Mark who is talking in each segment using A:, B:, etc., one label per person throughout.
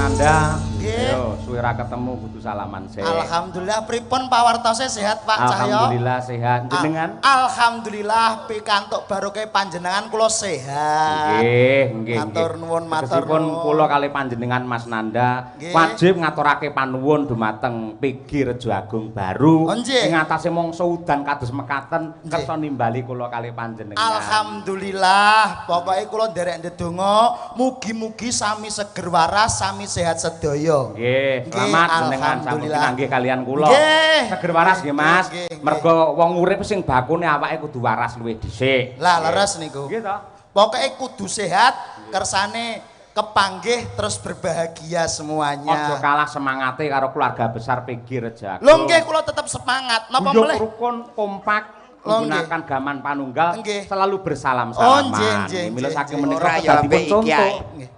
A: Nanda.
B: Nggih.
A: Yo, suwe ra ketemu kudu salaman sih.
B: Alhamdulillah pripun pawartose sehat Pak Cahyo?
A: Alhamdulillah sehat. Jenengan?
B: Alhamdulillah pikantuk barokah panjenengan kula sehat.
A: Nggih, nggih.
B: Matur nuwun, matur
A: Meskipun
B: nuwun.
A: kula kali panjenengan Mas Nanda
B: Nggih.
A: wajib ngaturake panuwun dumateng PG Rejo Agung Baru
B: Oh, nggih.
A: ing atase mangsa udan kados mekaten
B: Nggih.
A: kersa nimbali kula kali panjenengan.
B: Alhamdulillah, pokoknya kula nderek ndedonga, mugi-mugi sami seger waras, sami sehat sedaya.
A: Nggih,
B: Nggih,
A: selamat jenengan sampun
B: alhamdulillah.
A: pinanggih kalian kula.
B: Nggih.
A: Seger waras nggih Mas.
B: Nggih, nggih.
A: Mergo wong urip sing bakune awake kudu waras luwih dhisik.
B: Lah leres niku.
A: Nggih to?
B: Pokoknya kudu sehat, kersane kepanggih terus berbahagia
A: Aja
B: semuanya.
A: kalah semangate karo keluarga besar PG Rejo Agung.
B: Lho nggih kula tetep semangat. Napa
A: Guyub
B: meleh?
A: rukun kompak
B: Lho,
A: menggunakan gaman panunggal
B: Nggih.
A: selalu bersalam-salaman.
B: Oh, nggih, nggih,
A: Mila
B: nggih,
A: saking
B: nggih.
A: menika
C: Ora ya
A: kedadipun
C: ambek iki
A: contoh.
C: ae.
B: Nggih.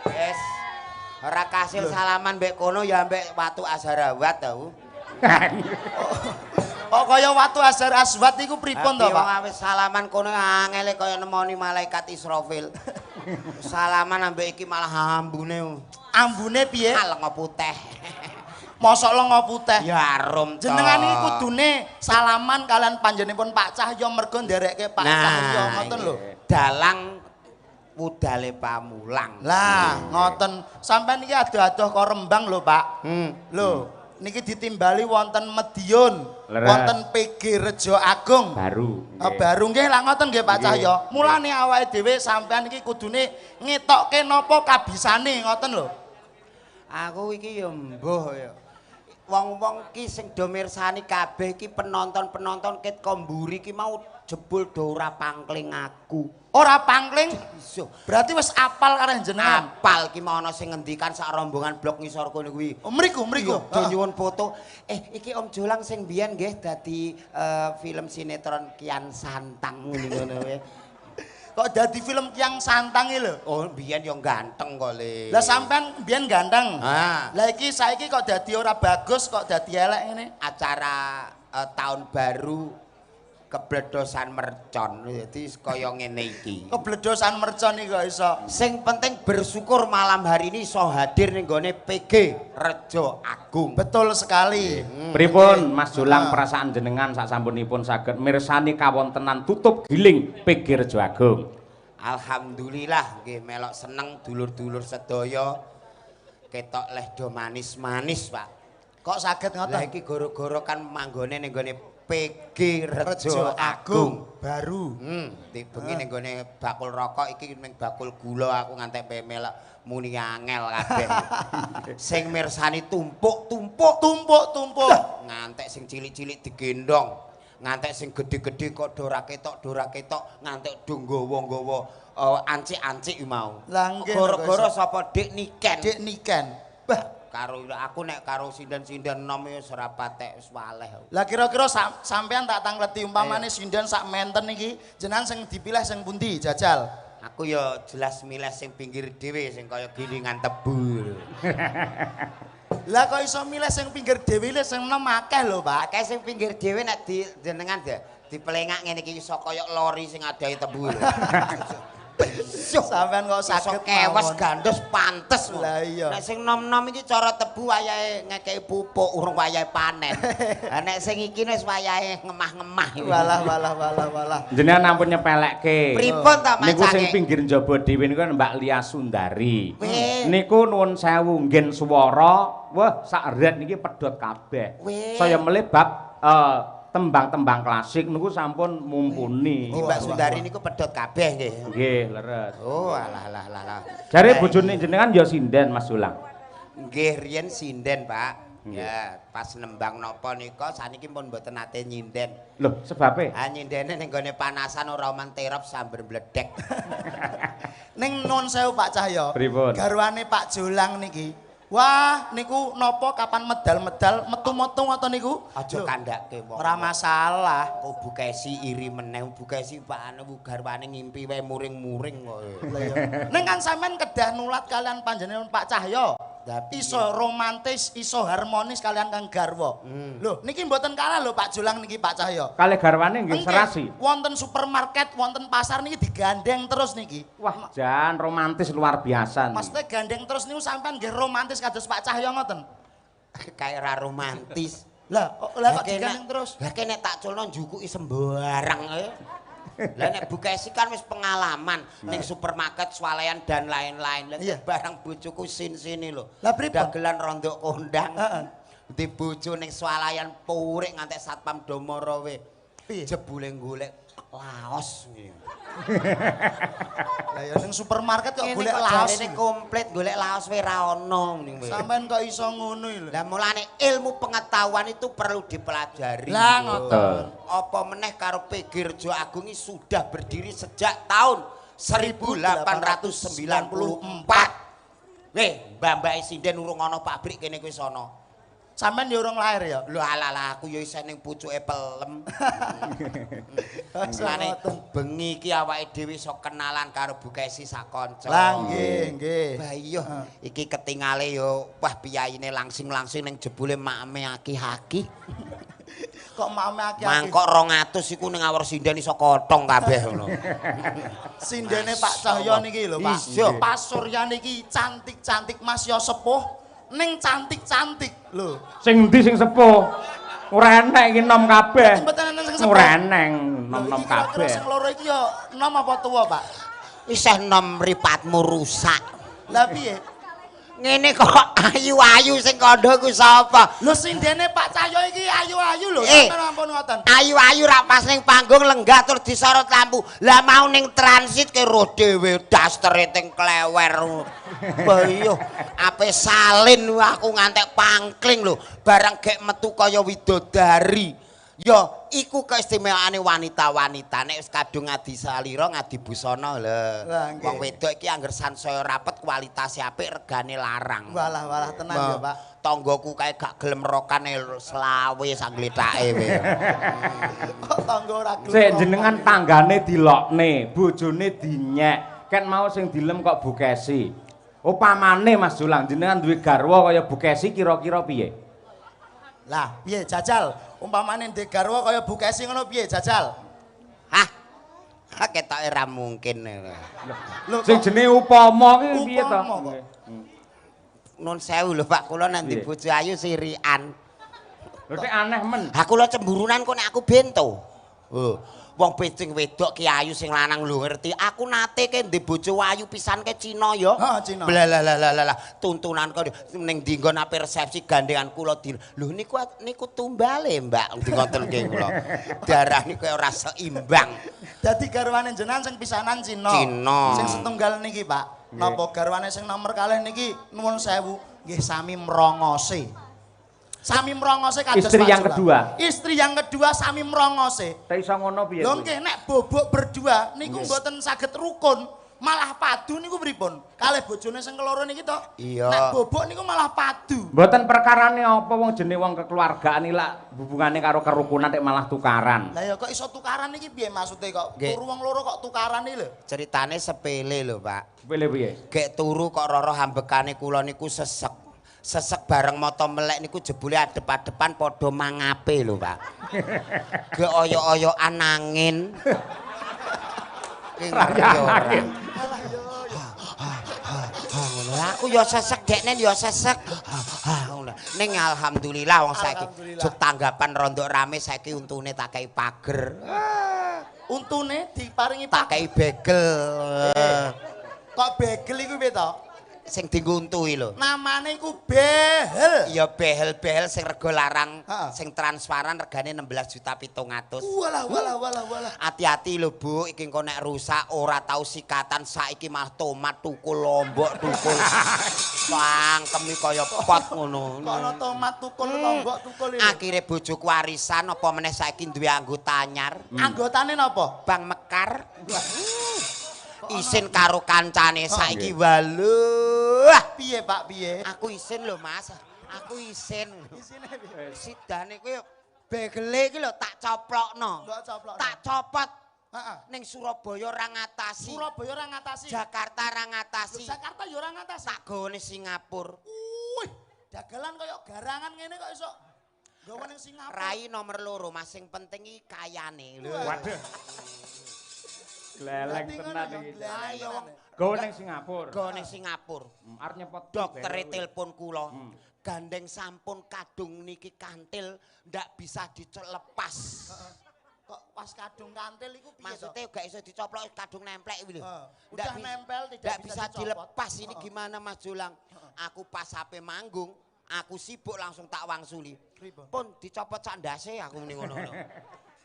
C: Wes ora kasil salaman mbek kono ya mbek watu Azharawat tau.
B: Kok kaya watu Azhar Aswad niku pripun to,
C: Tapi
B: Pak?
C: wong wis salaman kono angele kaya nemoni malaikat Israfil. Salaman ambek iki malah ambune.
B: Ambune piye?
C: Lenga putih.
B: Mosok lenga putih.
C: Ya arum to.
B: Jenengan iki kudune salaman kalian panjenenganipun Pak Cahyo mergo nderekke Pak Cahyo ngoten lho.
C: Dalang budale pamulang.
B: Lah, ngoten. Sampeyan iki adoh-adoh kok Rembang lho, Pak. Lho, niki ditimbali wonten Medion,
A: Leres.
B: wonten PG Rejo Agung.
A: Baru.
B: Baru nggih lah ngoten nggih Pak
A: Nggih.
B: Cahyo. Mulane awake dhewe sampeyan iki kudune ngetokke napa kabisane ngoten lho.
C: Aku iki ya mbuh ya. Wong-wong ki sing do mirsani kabeh ki penonton-penonton ket komburi ki mau jebul do ora pangkling aku.
B: Ora pangling,
C: Iso.
B: berarti wis apal karo jenengan.
C: Apal ki mau ana sing ngendikan sak rombongan blok ngisor kono kuwi.
B: Oh, mriku.
C: Do nyuwun foto. Iki Om Jolang sing biyen nggih dadi film sinetron Kian Santang ngono wae.
B: Kok dadi film Kiang Santang iki lho.
C: Oh, biyen yo ganteng kok le.
B: Lah sampean biyen ganteng.
C: Ah,
B: Lah iki saiki kok dadi ora bagus, kok dadi elek ngene.
C: acara tahun baru kebledosan mercon. Dadi kaya ngene iki.
B: Kebledosan mercon iki kok iso.
C: Sing penting bersyukur malam hari ini iso hadir ning gone PG Rejo Agung.
B: Betul sekali.
A: Pripun Mas Jolang perasaan jenengan sasampunipun saged mirsani kawontenan tutup giling PG Rejo Agung.
C: Alhamdulillah nggih melok seneng dulur-dulur sedaya ketok leh do manis-manis, Pak.
B: Kok saged
C: Lah
B: ngoten?
C: iki gara-gara kan manggone ning gone PG Rejo Agung.
B: Baru.
C: Dibengi ning gone bakul rokok iki ning bakul gula aku ngantek melok muni angel kabeh. Sing mirsani tumpuk-tumpuk.
B: Tumpuk-tumpuk.
C: Ngantek sing cilik-cilik digendong, ngantek sing gede-gede kok dora ketok, ngantek do nggawa-nggawa ancik-ancik mau.
B: Lah nggih.
C: Gara-gara sapa Dik Niken.
B: Dik Niken. Bah,
C: Karo aku nek karo sinden-sinden nom wis ora patek wis waleh.
B: lah kira-kira sampean tak tangleti umpamane sinden sak menten iki jenengan sing dipilih sing pundi jajal?
C: Aku ya jelas milih sing pinggir dhewe sing kaya gilingan tebu.
B: Lah kok iso milih sing pinggir dhewe le sing enom akeh lho, Pak.
C: Akeh sing pinggir dhewe nek jenengan dipelengak ngene iki iso kaya lori sing adahi tebu.
B: Sampean kok saged
C: kewes
B: mawon.
C: gandos pantes.
B: Lah iya.
C: Nek sing nom-nom iki cara tebu wayahe ngekeki pupuk urung wayahe panen. Lah nek sing iki wis wayahe ngemah-ngemah.
B: Walah.
A: Jenengan ampun nyepelekke.
C: Pripun ta
A: Niku sing
C: macane?
A: pinggir njaba dhewe niku Mbak Lia Sundari.
C: Weh.
A: Niku nuwun sewu nggen swara, wah sak ret niki pedhot kabeh.
C: Weh.
A: Saya melih bab tembang-tembang klasik niku sampun mumpuni.
C: Iki Mbak Sundari niku pedhot kabeh nggih.
A: Nggih, leres.
C: Oh alah.
A: Jare bojone jenengan ya sinden Mas Jolang.
C: Nggih riyen sinden, Pak. Ya, pas nembang napa nika saniki pun mboten nate nyinden.
A: Loh, sebabe?
C: Ah nyindene ning gone panasan ora menterop sambar bledek.
B: Ning nuwun sewu Pak Cahyo.
A: Pripun?
B: Garwane Pak Jolang niki. Wah, niku napa kapan medal-medal metu-metu ngoten niku?
C: Aja
B: Lho,
C: kandhake wong.
B: ora masalah.
C: Kok Bu Kesi iri meneh, Bu Kesi Pak anu garwane ngimpi wae muring-muring kok.
B: Ning kan sampean kedah nulat kalian panjenengan Pak Cahyo. iso romantis, iso harmonis kalian kang garwa. Lho, niki mboten kalah lho Pak Jolang niki Pak Cahyo.
A: Kalih garwane nggih serasi.
B: Wonten supermarket, wonten pasar niki digandeng terus niki.
A: Wah, jan romantis luar biasa.
B: Maksudnya gandeng terus niku sampean nggih romantis kados Pak Cahyo ngoten.
C: Kayak ra romantis.
B: Lah kok digandeng terus?
C: Lah nek tak culno njukuki sembarang ae. Lah nek Bu Kesi kan wis pengalaman ning supermarket swalayan dan lain-lain. Lah barang bojoku sin-sini lho.
B: Lah pripun?
C: Dagelan rondok kondang. Heeh. Di bojo ning swalayan purik ngantek satpam domoro we. Jebule golek laos ngene.
B: Lah ya ning supermarket kok golek
C: laos.
B: laos.
C: Ini komplit golek laos we ra ono ning.
B: Sampeyan kok iso ngono lho.
C: Lah mulane ilmu pengetahuan itu perlu dipelajari.
B: Lah ngoten.
C: Apa meneh karo PG Rejo Agung ini sudah berdiri sejak tahun 1894. Weh, mbak-mbak sinden urung ana pabrik kene kuwi sono.
B: Sampeyan ya urung lahir ya?
C: Lho ala aku ya isih ning pucuke pelem. Mulane bengi iki awake dhewe iso kenalan karo Bu Kesi sak kanca.
B: Lah nggih.
C: Lah iya, iki ketingale yo wah piyaine langsing-langsing ning jebule makme aki-aki.
B: Kok makme aki-aki?
C: Mangkok 200 iku ning awor sinden iso kotong kabeh ngono.
B: Sindene Pak Cahyo niki lho Pak. Pak Surya niki cantik-cantik Mas yo sepuh. Ning cantik-cantik lho.
A: Sing endi sing sepuh? Ora enek iki nom kabeh.
B: Mboten enten sing sepuh.
A: Ora enek nom-nom kabeh.
B: Sing loro iki yo nom apa tuwa, Pak?
C: Isih nom mripatmu rusak.
B: Lah piye?
C: Ngene kok ayu-ayu sing kandha ku sapa?
B: Lho sindene Pak Cahyo iki ayu-ayu lho, sampeyan ampun ngoten.
C: Ayu-ayu ra pas ning panggung lenggah terus disorot lampu. Lah mau ning transit ke roh dhewe dastere teng klewer. Bayo ape salin aku ngantek pangkling lho. Barang gek metu kaya widodari. Yo iku keistimewaane wanita-wanita nek wis kadung ngadi salira ngadi busana lho. Wong wedok iki angger sansaya rapet kualitase apik regane larang.
B: Walah tenan ya, Pak.
C: Tanggoku kae gak gelem rokane selawe sak glethake we.
B: Kok tangga ora gelem.
A: Sik jenengan tanggane dilokne, bojone dinyek. Ken mau sing dilem kok Bu Kesi. Upamane Mas Jolang jenengan duwe garwa kaya Bu Kesi kira-kira piye?
B: Lah, piye jajal? Umpamane ndek garwa kaya Bu Kesi ngono piye jajal?
C: Hah? Ketoke ra mungkin.
B: Lho
A: Sing jenenge upama ki piye to?
C: Nun sewu lho Pak, kula nanti bojo ayu sirian.
A: Lho nek aneh men.
C: Ha kula cemburunan kok nek aku bento. Wong becing wedok ki ayu sing lanang lho ngerti. Aku nate ke ndek bojo ayu pisan ke Cina ya.
B: Heeh, Cina.
C: Lah tuntunan kok ning dinggon ape resepsi gandengan kula di. Lho niku tumbale, Mbak. Dingontenke kula. Darane kaya ora seimbang.
B: Dadi garwane jenengan sing pisanan Cina.
C: Cina.
B: Sing setunggal niki, Pak. Napa garwane sing nomor kalih niki nuwun sewu nggih sami mrongose. Sami mrongose kados
A: Istri yang kedua.
B: Istri yang kedua sami mrongose.
A: Tak iso ngono piye?
B: Lho nggih nek bobok berdua niku mboten saged rukun, malah padu niku pripun? Kalih bojone sing keloro niki to.
C: Iya.
B: Nek bobok niku malah padu.
A: Mboten perkarane apa wong jenenge wong kekeluargaan iki lak hubungane karo kerukunan nek malah tukaran.
B: Lah ya kok iso tukaran iki piye maksude kok?
C: Nggih.
B: Turu wong loro kok tukaran iki lho.
C: Ceritane sepele lho, Pak.
A: Pilih piye?
C: Gek turu kok roro hambekane kula niku sesek. Sesek bareng moto melek niku jebule adep-adepan padha mangape lho, Pak. Ge oyok-oyokan angin.
A: Angin.
C: Aku ya sesek dekne ya sesek. Ning alhamdulillah wong saiki juk tanggapan rondok rame saiki untune tak kei pager.
B: Untune diparingi
C: Tak kei begel.
B: Kok begel iku piye to?
C: Sing dienggo untuhi lho.
B: Namane iku behel.
C: Ya behel-behel sing rega larang,
B: Heeh.
C: sing transparan regane 16.700.000.
B: Walah.
C: Hati-hati lho Bu, iki engko nek rusak ora tau sikatan saiki mah tomat tukul lombok tukul. Pangkemi kaya pot ngono.
B: Kok ana tomat tukul lombok tukul iki.
C: Akhire bojoku warisan apa meneh saiki duwe anggota anyar.
B: Anggotane napa?
C: Bang Mekar. Isin karo kancane saiki waluh.
B: Piye Pak piye?
C: Aku isin lho Mas. Aku isin.
B: Isine piye?
C: Sidane kuwi begele iki lho tak coplokno.
B: Mbok coplokno.
C: Tak copot.
B: Heeh.
C: Ning Surabaya ora ngatasi.
B: Surabaya ora ngatasi.
C: Jakarta ora ngatasi.
B: Jakarta ya ora ngatasi.
C: Tak gone Singapura.
B: dagelan kaya garangan ngene kok iso gawe ning Singapura.
C: Rai nomor loro, Mas sing penting iki kayane lho.
A: Waduh. Gleleng tenan iki.
B: Ayo wong
A: Gawe ning Singapura.
C: Gawe ning Singapura.
A: Arep nyepot
C: Doktere telepon kula. Gandeng sampun kadung niki kantil ndak bisa dilepas.
B: kok pas kadung kantil iku piye to?
C: Maksudnya gak iso dicoplok kadung nemplek iki lho.
B: Udah nempel
C: tidak bisa
B: dicopot.
C: dilepas ini gimana Mas Jolang? Aku pas HP manggung, aku sibuk langsung tak wangsuli. Pun dicopot sandase aku muni ngono.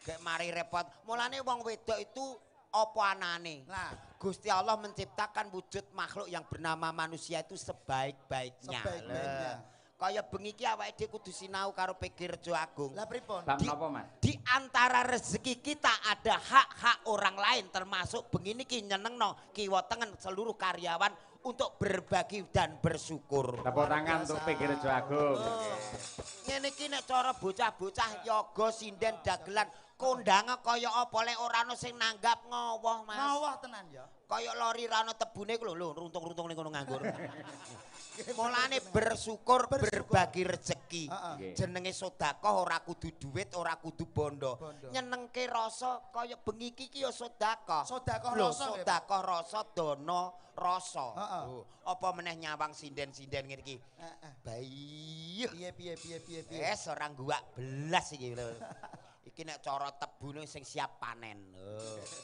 C: Gek mari repot. Mulane wong wedok itu apa anane?
B: Nah,
C: Gusti Allah menciptakan wujud makhluk yang bernama manusia itu sebaik-baiknya.
B: Sebaik-baiknya.
C: Kaya bengi iki awake dhewe kudu sinau karo PG Rejo Agung.
B: lah pripun?
A: Bab napa, Mas?
C: Di antara rezeki kita ada hak-hak orang lain termasuk bengi niki nyenengno kiwa tengen seluruh karyawan untuk berbagi dan bersyukur.
A: Tepuk tangan untuk PG Rejo Agung.
C: Ngene iki nek cara bocah-bocah yoga sinden dagelan kondange kaya apa lek ora ana sing nanggap ngowoh Mas.
B: Ngowoh tenan ya.
C: Kaya lori ra ana tebune ku lho runtung-runtung ning kono nganggur. Mulane bersyukur berbagi rezeki. Jenenge sedekah ora kudu dhuwit, ora kudu bondo. Nyenengke rasa kaya bengi iki ya sedekah.
B: Sedekah
C: Lho,
B: rasa.
C: sedekah rasa dana rasa. Apa meneh nyawang sinden-sinden ngene iki. Bayi.
B: Piye.
C: Wes ora guwak belas iki lho. Iki nek cara tebune sing siap panen.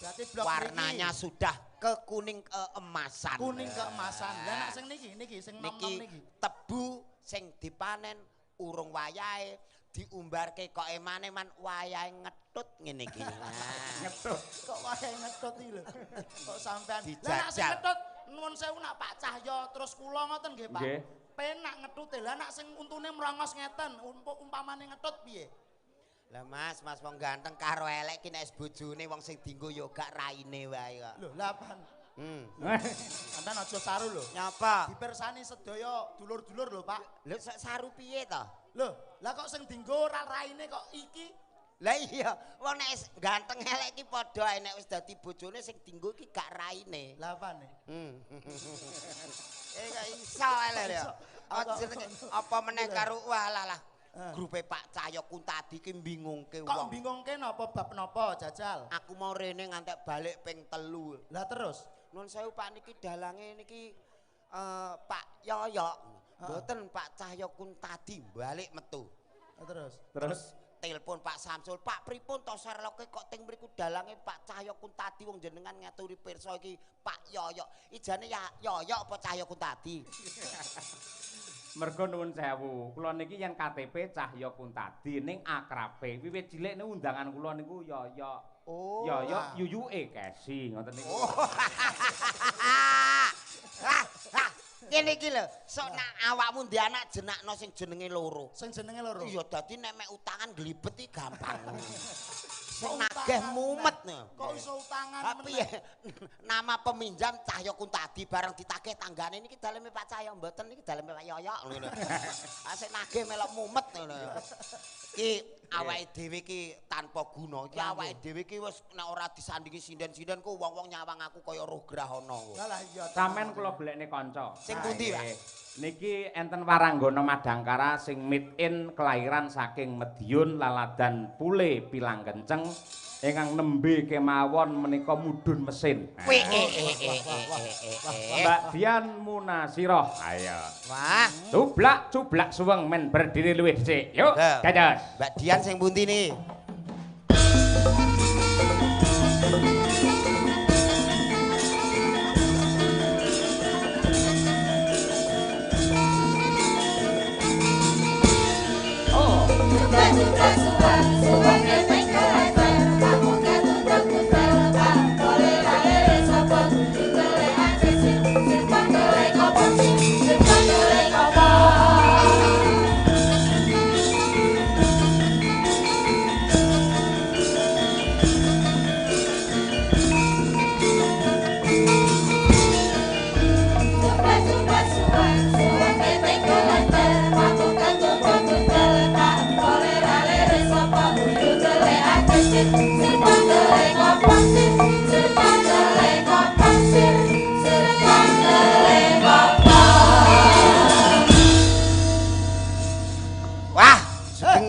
B: Berarti blok
C: Warnanya sudah kekuning keemasan.
B: kuning keemasan. Lah nek sing niki sing nom-nom niki.
C: Tebu sing dipanen urung wayahe diumbarke kok emane man wayahe ngetut ngene iki.
A: Ngetut.
B: Kok wae ngetut iki lho. Kok sampean. Lah nek
C: Dijajal.
B: sing ngetut nuwun sewu nak Pak Cahyo terus kula ngoten nggih Pak.
A: Nggih.
B: Penak ngetute. Lah nek sing untune merongos ngeten umpamane ngetut piye?
C: Lah Mas wong ganteng karo elek ki nek bojone wong sing dienggo ya gak raine wae kok.
B: Lho, lah apaan? Sampeyan aja saru lho.
C: Nyapa?
B: Dipersani sedaya dulur-dulur lho, Pak.
C: Lho saru piye to?
B: Lho, lah kok sing dienggo ora raine kok iki?
C: Lah iya, wong nek ganteng elek ki padha ae nek wis dadi bojone sing dienggo ki gak raine.
B: Lah apane?
C: Gak iso elek ya. Apa meneh karo walah. Grupe Pak Cahyo Kuntadi ki bingungke wong.
B: Kok bingungke napa bab napa jajal?
C: Aku mau rene ngantek balik ping 3.
B: Lah terus?
C: Nun sewu Pak niki dalange niki Pak Yoyok. Mboten Pak Cahyo Kuntadi balik metu.
B: Terus?
C: Telepon Pak Samsul, Pak pripun to Sherlock kok teng mriku dalange Pak Cahyo Kuntadi wong jenengan ngaturi pirsa iki Pak Yoyok. Ijane ya Yoyok apa Cahyo Kuntadi?
A: Mergo nuwun sewu, kula niki yen KTP Cahyo Kuntadi ning akrabe. Wiwit cilik niku undangan kula niku Yoyok.
C: Oh.
A: Yoyok yuyuke Kesi ngoten niku.
C: Kene iki lho, sok nak awakmu ndek anak jenakno sing jenenge loro.
B: Sing jenenge loro.
C: Iya dadi nek mek utangan glibet iki gampang. Sing nageh mumet no.
B: Kok iso utangan
C: Tapi ya nama peminjam Cahyo Kuntadi bareng ditagih tanggane niki daleme Pak Cahyo mboten niki daleme Pak Yoyok ngono. Asik nagih melok mumet ngono. Ki awake dhewe ki tanpa guna. Ki awake dhewe ki wis nek ora disandingi sinden-sinden ku wong-wong nyawang aku kaya roh grahana.
B: Lah iya.
A: Sampeyan kula golekne kanca.
C: Sing pundi, Pak?
A: Niki enten Waranggana Madangkara sing made in kelahiran saking Medion Laladan Pule Pilang Kenceng ingkang nembe kemawon menika mudhun mesin. Mbak Dian Munasiroh. Ayo.
C: Wah,
A: Cublak suweng men berdiri luwih dhisik. Yuk, dados.
C: Mbak Dian sing pundi nih?
D: Boleh lale sapa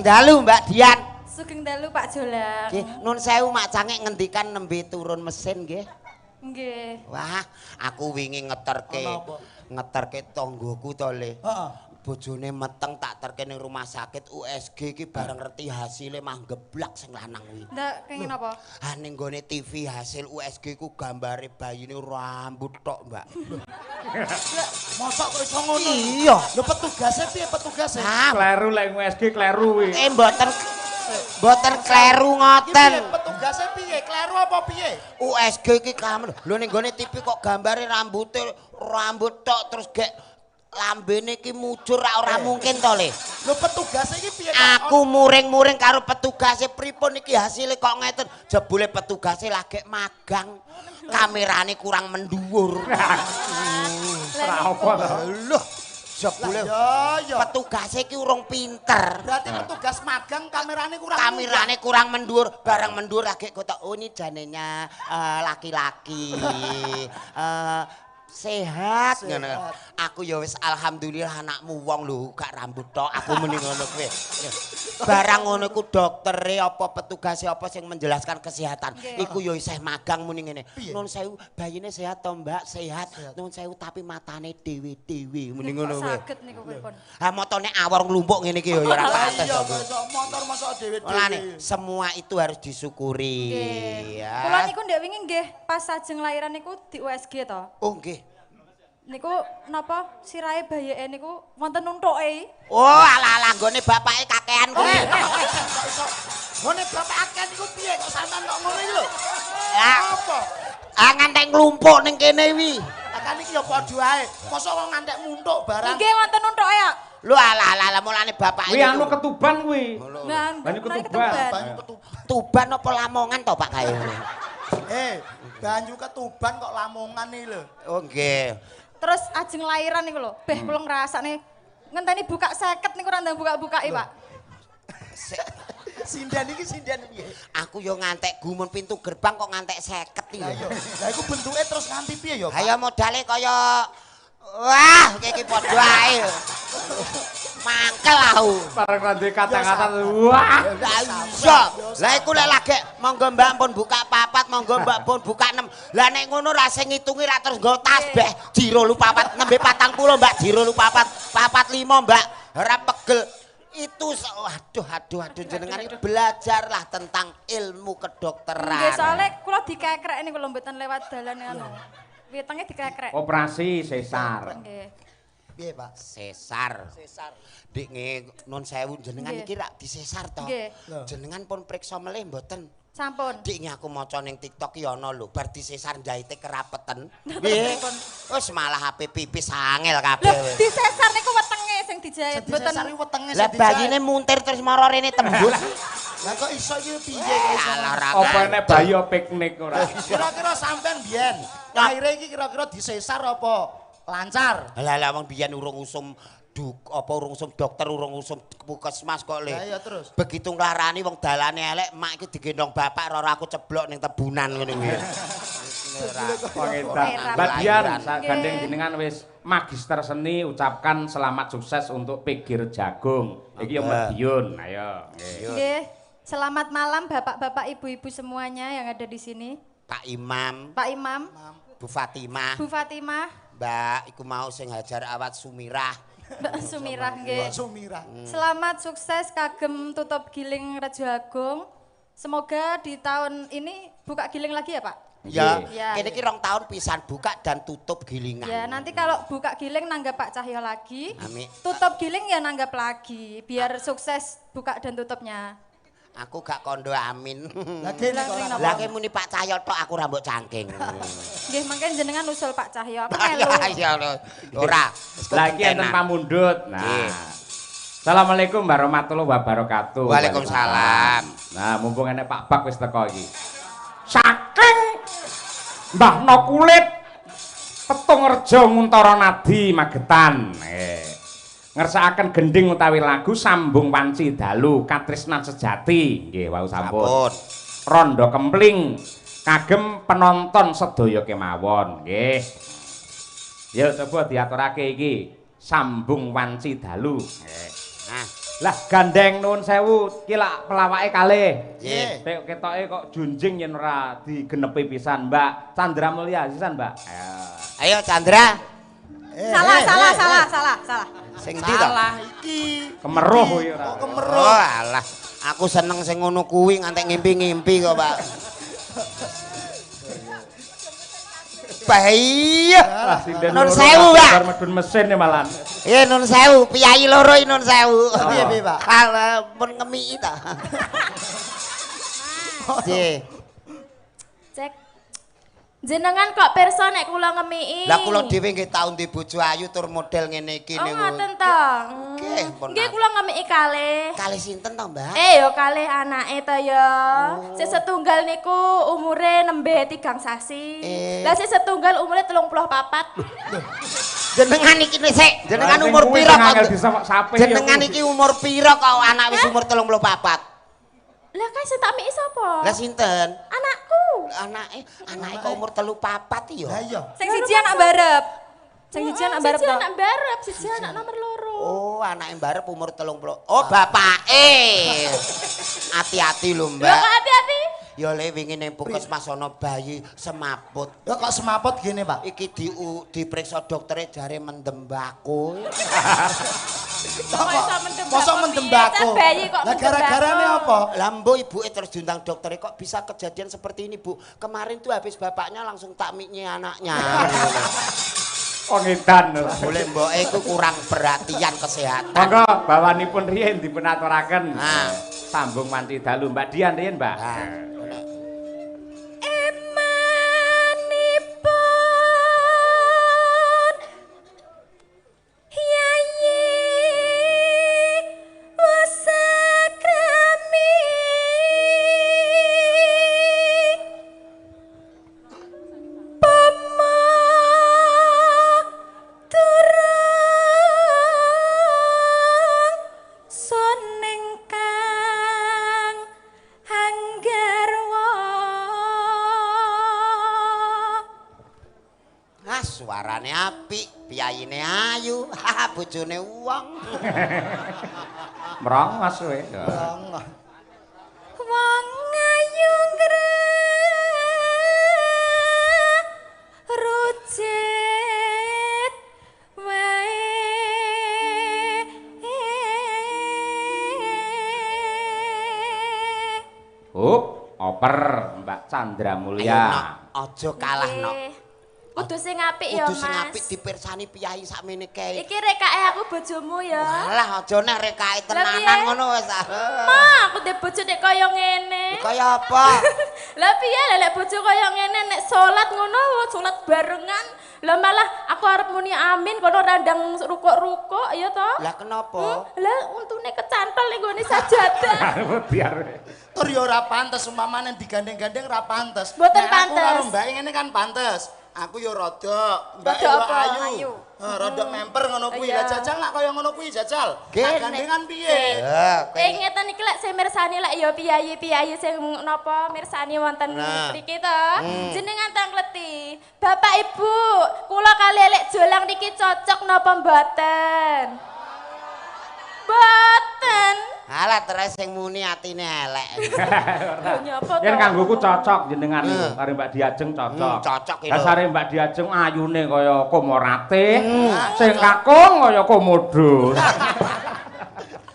C: dalu Mbak Dian.
D: Sugeng dalu Pak Jolang.
C: Nggih, nun sewu Mak Cange ngendikan nembe turun mesin nggih.
D: Nggih.
C: Wah, aku wingi ngeterke tanggoku to Le.
B: Heeh.
C: Bojone meteng tak terke ning rumah sakit USG iki bareng ngerti hasilnya mah geblak sing lanang kuwi.
D: Ndak kenging apa?
C: Ha ning gone TV hasil USG ku gambare bayine rambut tok, Mbak.
B: Mosok kok iso ngono?
C: Iya.
B: Lho petugase piye petugase?
A: Kleru lek USG kleru kuwi.
C: Mboten kleru ngoten.
B: Piye petugase piye? Kleru apa piye?
C: USG iki kamen. Lho ning gone TV kok gambare rambut tok terus gek lambene iki mujur ora mungkin to Le.
B: Lho petugase iki piye?
C: Aku muring-muring karo petugase pripun iki hasilnya kok ngeten. Jebule petugase lagi magang. Kamerane kurang menduwur.
A: Ora apa to.
C: Lho, jebule
B: Ya.
C: petugase iki urung pinter.
B: Berarti petugas magang kamerane kurang.
C: Kamerane kurang mendur, barang mendur lagi kotak oh ini janenya laki-laki sehat ngono. Aku ya wis alhamdulillah anakmu wong lho gak rambut tok aku muni ngono kuwi. Barang ngono iku doktere apa petugase apa sing menjelaskan kesehatan. Iku ya isih magang muni ngene. Nun sewu bayine sehat to Mbak, sehat. Nun sewu tapi matane dhewe-dhewe muni ngono kuwi.
D: Saged niku pripun?
C: Ha motone awor nglumpuk ngene iki ya ora pantes.
B: Iya, kok motor mosok dhewe-dhewe.
C: Mulane semua itu harus disyukuri.
D: Nggih.
C: Ya.
D: Kula niku ndek wingi nggih pas sajeng lahiran niku di USG to.
C: Oh nggih.
D: Niku napa sirahe bayeke niku wonten nuntuke.
C: Oh ala-ala nggone bapake kakean kuwi.
B: Kok iso ngene bapak akeh niku piye kok sampean kok ngono iki lho?
C: Ya.
B: Apa?
C: Ngantek nglumpuk ning kene wi.
B: Kan iki ya padha ae. Mosok kok ngantek muntuk barang.
D: Nggih wonten nuntuke ya.
C: Lho ala-ala mulane bapake.
A: Kuwi anu ketuban kuwi.
D: Nah,
A: Banyu
D: menawi
A: ketuban.
C: Tuban apa Lamongan to Pak kae.
B: Banyu ketuban kok Lamongan iki lho.
C: Oh nggih.
D: Terus ajeng lahiran niku lho, beh kula ngrasakne ngenteni buka 50 niku ora ndang buka-bukake, Pak.
B: Sinden iki sinden piye?
C: Aku yo ngantek gumun pintu gerbang kok ngantek 50 iki.
B: Ayo. Lah iku bentuke terus nganti piye ya, Pak?
C: Ayo modale kaya wah iki padha ae. Mangkel aku.
A: Bareng randhe kata-kata wah.
C: Lah iya. Lah iku lek lagi monggo Mbak pun buka 4, monggo Mbak pun buka 6. Lah nek ngono ra sing ngitungi ra terus nggo tasbih. Jiro lupa 4, nembe 40 Mbak, jiro lupa 4, 45 Mbak. Ora pegel. Itu aduh jenengan iki belajarlah tentang ilmu kedokteran.
D: Nggih, soalnya kula dikekrek niku lho mboten lewat dalan anu. Wetenge dikekrek.
A: Operasi sesar.
D: Nggih.
B: Piye, Pak?
C: Sesar. Dik nun sewu jenengan
D: Nggih.
C: iki rak disesar to.
D: Nggih.
C: Jenengan pun priksa melih mboten.
D: Sampun.
C: Dik aku maca ning TikTok iki ana lho, bar disesar jahite kerapeten.
D: Nggih.
C: Wis malah HP pipis angel
D: Lho,
C: kabeh.
D: disesar niku wetenge sing dijahit
B: Mboten
D: mboten.
B: wetenge
C: Lah bayine muntir terus mara rene tembus.
B: Lah kok iso iki piye kok iso?
C: Alah ra.
A: Apa nek bayi piknik ora?
B: Kira-kira sampean biyen lahire iki kira-kira disesar apa lancar?
C: Lah wong biyen urung usum urung usum dokter, urung usum puskesmas kok Le.
B: Lah iya terus.
C: Begitu nglarani wong dalane elek, mak iki digendong bapak ora aku ceblok ning tebunan ngene kuwi.
A: Pengedan. Badian gandeng jenengan wis magister seni ucapkan selamat sukses untuk Pegir Jagung. Iki ya Madiun. Ayo.
D: Nggih. Selamat malam Bapak-bapak, Ibu-ibu semuanya yang ada di sini.
C: Pak Imam,
D: Pak Imam,
C: Bu Fatimah,
D: Bu Fatimah,
C: Mbak iku mau sing Hajar Awat Sumirah.
D: Mbak Sumirah nggih.
B: Sumirah.
D: Selamat sukses kagem tutup giling Rejo Agung. Semoga di tahun ini buka giling lagi ya, Pak?
C: Ya,
D: Ya.
C: kene iki 2 tahun pisan buka dan tutup gilingan.
D: Ya, nanti kalau buka giling nanggap Pak Cahyo lagi.
C: Amin.
D: Tutup giling ya nanggap lagi biar sukses buka dan tutupnya.
C: Aku gak kondo amin.
B: Lagi
D: Lah,
C: Lagi muni Pak Cahyo tok aku rambut cangking.
D: Nggih, mangke jenengan usul Pak Cahyo. Aku
C: Ya
D: melu.
C: ya ora.
A: Lagi enten pamundhut. Nah.
C: Nggih.
A: Assalamualaikum warahmatullahi wabarakatuh.
C: Waalaikumsalam.
A: Nah, mumpung enek Pak Bak wis teko iki. Saking Mbahno Kulit Petung Rejo Nguntara Nadi Magetan. Ngersakaken gending utawi lagu Sambung Wanci Dalu Katresnan Sejati. Nggih, wau sampun. Rondo Kempling kagem penonton sedaya kemawon. Nggih. Ya coba diaturake iki Sambung Wanci Dalu.
C: Nah,
A: Lah gandeng nuwun sewu ki lak pelawake kalih.
B: Nggih.
A: Nek ketoke kok junjing yen ora digenepi pisan, Mbak. Chandra Mulya sisan, Mbak.
C: Ayo Chandra.
D: Salah.
C: Sing ndi to?
B: Salah iki.
A: Kemeruh kuwi ora.
B: Oh, kemeruh.
C: Oh alah. Aku seneng sing ngono kuwi ngantek ngimpi-ngimpi kok, Pak. Bahaya. Nun sewu, Pak.
A: Bar medun mesin ya malan.
C: Iya nun sewu, piyai loro nun sewu.
B: Piye, Pak?
C: Kalau pun ngemiki ta. Nggih.
E: Cek. Jenengan kok pirsa nek kula ngemiki?
C: Lah kula dhewe nggih tau ndek bojo ayu tur model ngene iki
E: Oh,
C: niku.
E: ngoten to.
C: Nggih, pun.
E: Nggih kula ngemiki kalih.
C: Kalih sinten to, Mbak?
E: Ya kalih anake to ya. Sing setunggal niku umure nembe 3 sasi. Lah sing setunggal umure 34.
C: Jenengan iki sik, jenengan
A: Lah, sing
C: umur
A: kuwi
C: pira
A: sing angel
C: kok?
A: disapih ya
C: Jenengan
A: kuwi.
C: iki umur pira kok anak wis umur 34?
E: Lah kae sing tak miki sapa?
C: Lah sinten?
E: Anakku.
C: Anake kok umur 34 ya?
B: Lah iya.
D: Sing siji anak barep. Sing siji anak barep
E: Siji
D: to.
E: anak barep, siji anak nomor loro.
C: Oh, anake mbarep umur 30. Oh, bapake. Hati-hati lho,
E: Lah
C: Mbak.
E: kok hati-hati.
C: Ya le wingi ning puskesmas ana bayi semaput.
B: Ya kok semaput gini, Pak?
C: Iki diperiksa doktere jare mendem mbako.
B: Mosok mendem mbako.
E: Bayi kok
B: Lah gara-garane apa?
C: Lah mbok ibuke terus diundang doktere kok bisa kejadian seperti ini, Bu. Kemarin tuh habis bapaknya langsung takmiknya anaknya.
A: Oh ngedan.
C: Boleh mboke iku kurang perhatian kesehatan.
A: Monggo bawanipun riyen dipunaturaken.
C: Nah.
A: Sambung manti dalu Mbak Dian riyen, Mbak.
C: Nah.
E: Emanipun Yayi wasakrami Pama turung soning kang anggarwa
C: Ah, suarane apik, piyayine ayu, bojone wong.
A: Merongos kowe.
E: wong ayu rujet wae
A: Oper Mbak Chandra
C: Ayo,
A: Mulya.
C: Nok, aja kalah, Nok.
E: Kudu sing apik ya,
C: Kudu sing
E: Mas.
C: apik dipirsani piyai sakmene kae.
E: Iki rekake aku bojomu ya.
C: Alah, aja nek rekake
E: Lah,
C: tenanan
E: piye?
C: ngono wis.
E: Ma, aku ndek bojo nek kaya ngene.
C: Kaya apa?
E: Lah piye lek bojo kaya ngene nek salat ngono, salat barengan. Lah malah aku arep muni amin kono randang rukuk-rukuk ya to.
C: Lah kenapa?
E: Lah untune kecantol ning gone sajadah.
A: Biar.
B: Tur ya ora pantes umpamane digandeng-gandeng ora pantes.
E: Mboten
B: Nek aku
E: pantes.
B: karo Mbak ngene kan pantes. Aku ya rada, Mbak
E: Rada
B: ya
E: apa?
B: ayu.
E: Ayu.
B: Rada memper ngono kuwi.
E: Iya.
B: Lah jajal lak kaya ngono kuwi jajal.
C: Gene.
B: Nak gandengan piye?
E: Ngeten iki lek sing mirsani lek ya piyayi-piyayi sing napa mirsani wonten
C: Nah.
E: mriki to. Jenengan tangleti. Bapak Ibu, kula kali lek jolang niki cocok napa mboten? Mboten.
C: Alah terus sing muni atine elek.
E: Lho nyapa to?
A: Yen kanggoku cocok jenengan niku karo Mbak Diajeng cocok.
C: Cocok iki lho.
A: Dasare Mbak Diajeng ayune kaya komorate, sing kakung kaya komodo.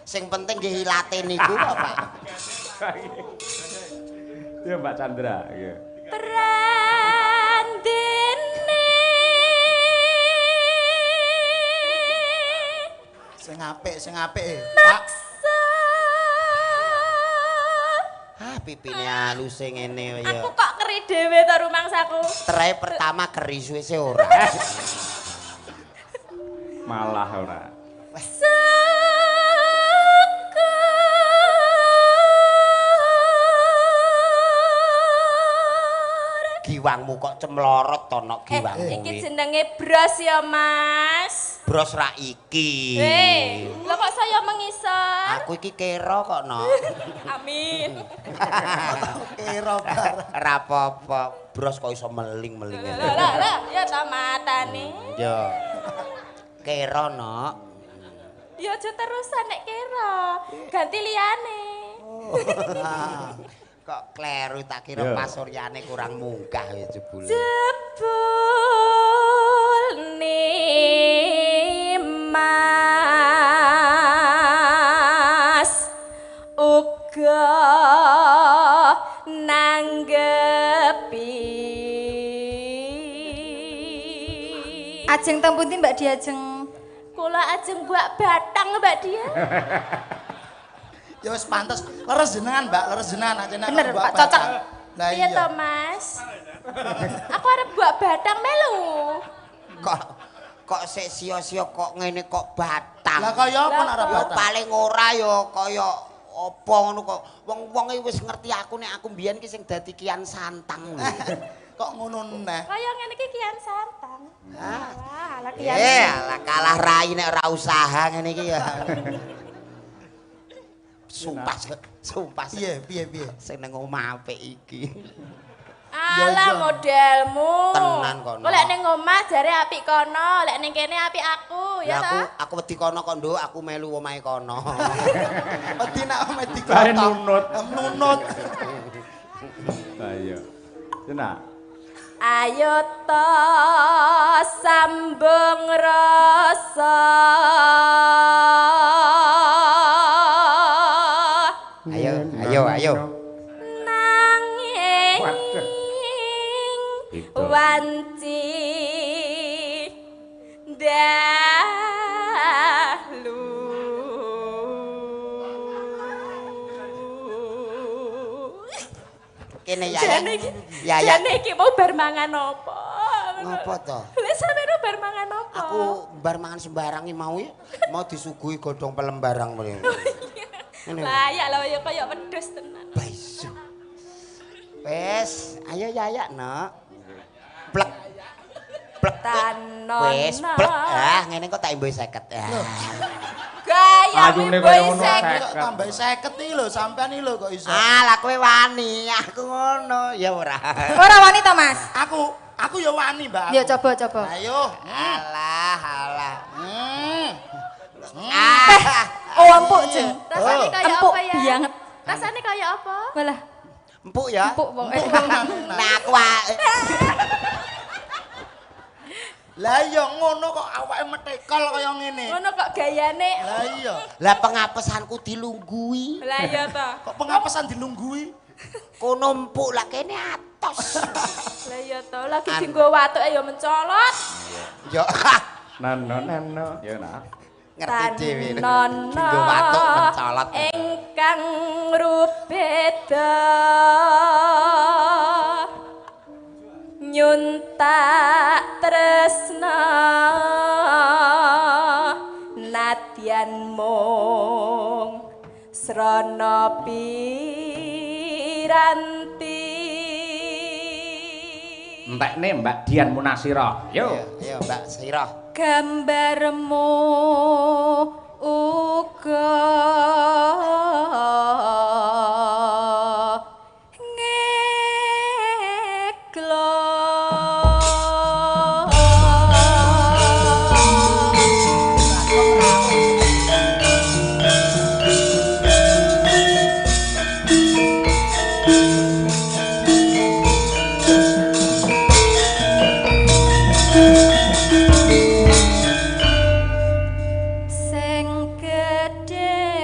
C: Sing penting nggih ilate niku kok, Pak.
A: Ya Mbak Chandra, iya.
E: Prandene
B: Sing apik, Pak.
C: Ah, pipine halus sing ngene ya.
E: aku kok keri dhewe to rumangsaku.
C: Terae pertama keri suwe ora.
A: Malah ora.
C: Giwangmu kok cemlorot to nok giwangmu.
E: Iki
C: iki.
E: jenenge bros ya, Mas.
C: Bros ra iki.
E: Lho kok saya mengisor?
C: Aku iki kero kok nok.
E: Amin.
B: Kira bar.
C: Ra apa-apa. Bros kok iso meling-meling ngene.
E: Lah, ya ta matane.
C: Yo. Kero nok.
E: Ya aja terusan nek kira. Ganti liyane.
C: Kok kleru tak kira Pak Suryane kurang munggah ya jebul.
E: Jebul Mas uga nanggepi.
D: Ajeng teng pundi Mbak Diajeng?
E: Kula ajeng buak batang Mbak Dia.
B: Ya wis pantes. Leres jenengan, Mbak, leres jenengan aja nek
D: Bener,
B: buat
D: Pak, cocok.
B: batang. Lah
E: Iya
B: iya.
E: to, Mas. Aku arep buak batang melu.
C: Kok sik sia-sia kok ngene kok batang.
B: Lah kaya apa nek arep
C: Ya
B: batang?
C: paling ora ya kaya apa ngono kok. Wong-wong iki wis ngerti aku nek aku mbiyen ki sing dadi Kian Santang.
B: Kok ngono neh.
E: Kaya ngene iki Kian Santang. Wah, ala Kian.
C: Alah kalah rai nek ora usaha ngene iki ya. Sumpah.
B: Piye.
C: Sing nang omah apik iki.
E: Ala modelmu.
C: Tenan kono.
E: Kok lek ning omah jare apik kono, lek ning kene apik aku, ya ta?
C: Aku wedi kono kok nduk, aku melu omahe kono.
B: Wedi nek ame
A: Kae
B: dikotok.
A: nunut.
B: Nunut.
A: Ayo. Tenan.
E: Ayo to sambung rasa.
C: Ayo.
E: Nanging
A: Waduh. Itu.
E: wanci dahlu.
C: Kene ya.
E: Jane iki.
C: Ya.
E: Jane iki mau bar mangan apa?
C: Ngopo to?
E: Lek sampeyan bar mangan apa?
C: Aku bar mangan sembarang iki mau ya. Mau disuguhi godhong pelembarang mrene. Ngene.
E: Layak lho ya kaya wedhus tenan.
C: Baisu. Wes, ayo ya, Nok. Plek.
E: Tanon.
C: Wes, plek. Ah, ngene kok tak imbuh 50.
E: Gaya
A: Ayune
E: boy
A: kaya ngono,
E: sek.
B: Kok tambah 50 iki lho, sampean iki lho kok iso.
C: Lah kowe wani, aku ngono. Ya ora.
D: Ora wani to, Mas?
B: Aku ya wani, Mbak.
D: Ya coba.
B: Ayo.
C: Alah.
D: Oh, empuk, Jeng.
E: Rasane kaya
D: Empuk
E: apa ya?
D: banget.
E: Rasane kaya apa?
D: Walah,
C: Empuk ya.
D: empuk wong.
C: Nah, aku wae.
B: Lah iya ngono kok awake metekol kaya ngene.
E: Ngono kok gayane.
B: Lah iya.
C: Lah pengapesanku dilunggui.
E: Lah iya ta.
B: Kok pengapesan dilunggui?
C: Kono empuk lah kene atos.
E: Lah iya ta. Lagi dienggo watuke ya mencolot.
C: Yo.
A: Nano. Ya nak.
C: Ngerti dhewe.
E: Tanono
C: Dienggo watuk mencolot.
E: Ingkang rubeda nyuntak tresna nadyan mung srana piranti.
A: Entekne Mbak Dian Munasira. Yo.
C: Ayo, Mbak Sira.
E: Gambarmu uga ngeklo. Sing gedhe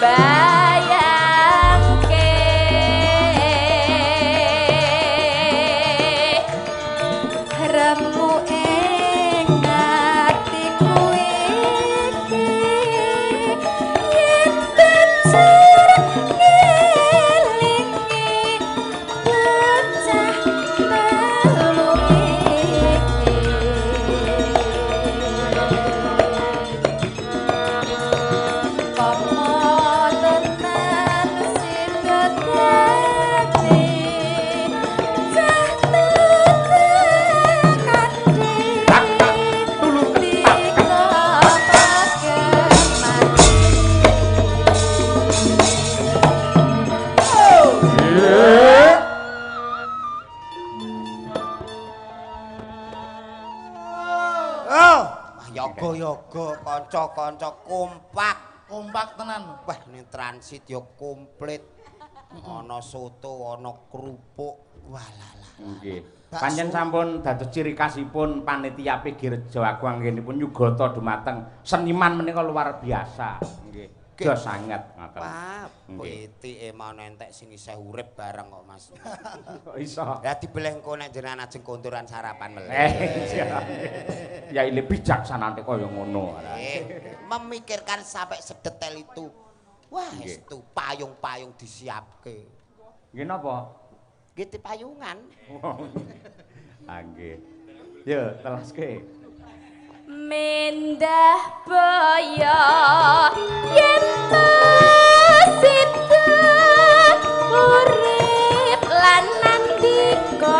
E: bayangke
D: remu ing atiku iki yen banjur ngelingi bocah telu iki pamotenan sidat gati cah
C: Oh, yoga-yoga kanca-kanca kompak.
B: Kompak tenan.
C: Wah, ning transit ya komplit. Ana soto, ana kerupuk. Walalah.
A: Nggih. Pancen sampun dados ciri khasipun panitia PG Rejo Agung anggenipun nyugata dumateng seniman menika luar biasa. Nggih. Jos sanget ngoten.
C: Wah,
A: Nggih.
C: pitike mau entek sing isih urip bareng kok, Mas.
A: Kok iso?
C: Ya dibeleh engko nek jenengan ajeng konturan sarapan meleh.
A: Ya ini bijaksana kaya ngono.
C: Memikirkan sampai sedetail itu. Wah,
A: Nggih.
C: itu payung-payung disiapke.
A: Nggih napa?
C: Gitu payungan.
A: Ah nggih. Yo, telaske.
E: mendah boyo yen sida urip lan nandika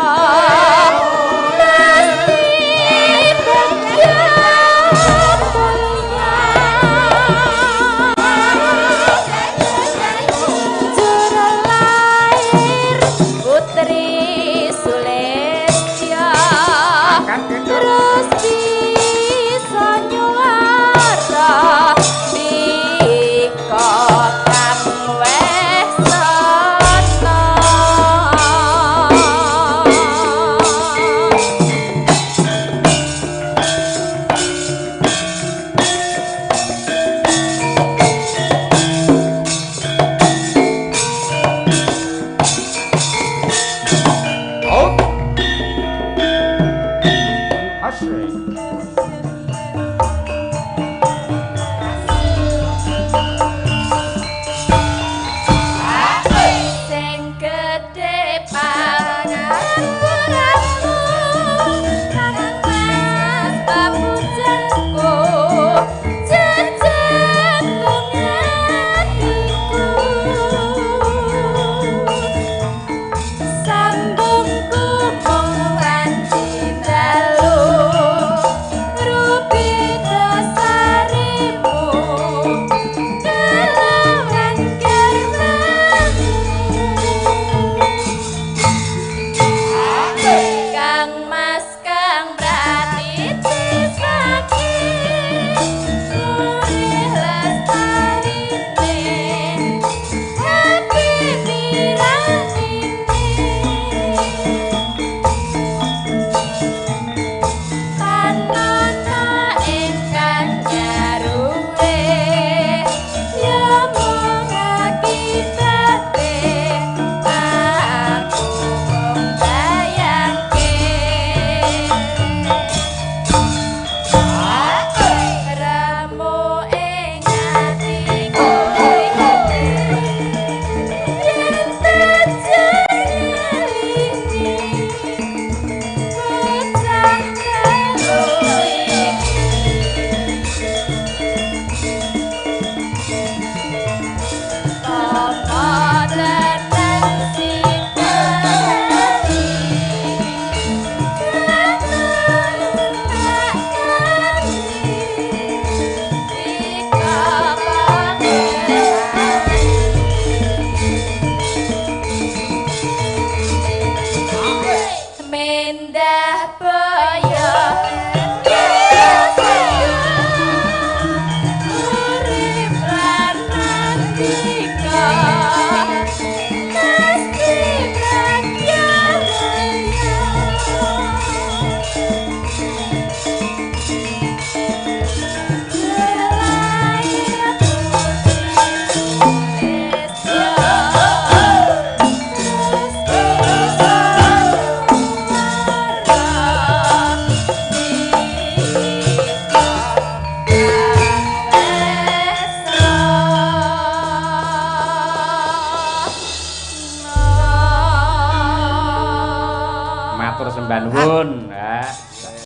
A: Mbah nuwun.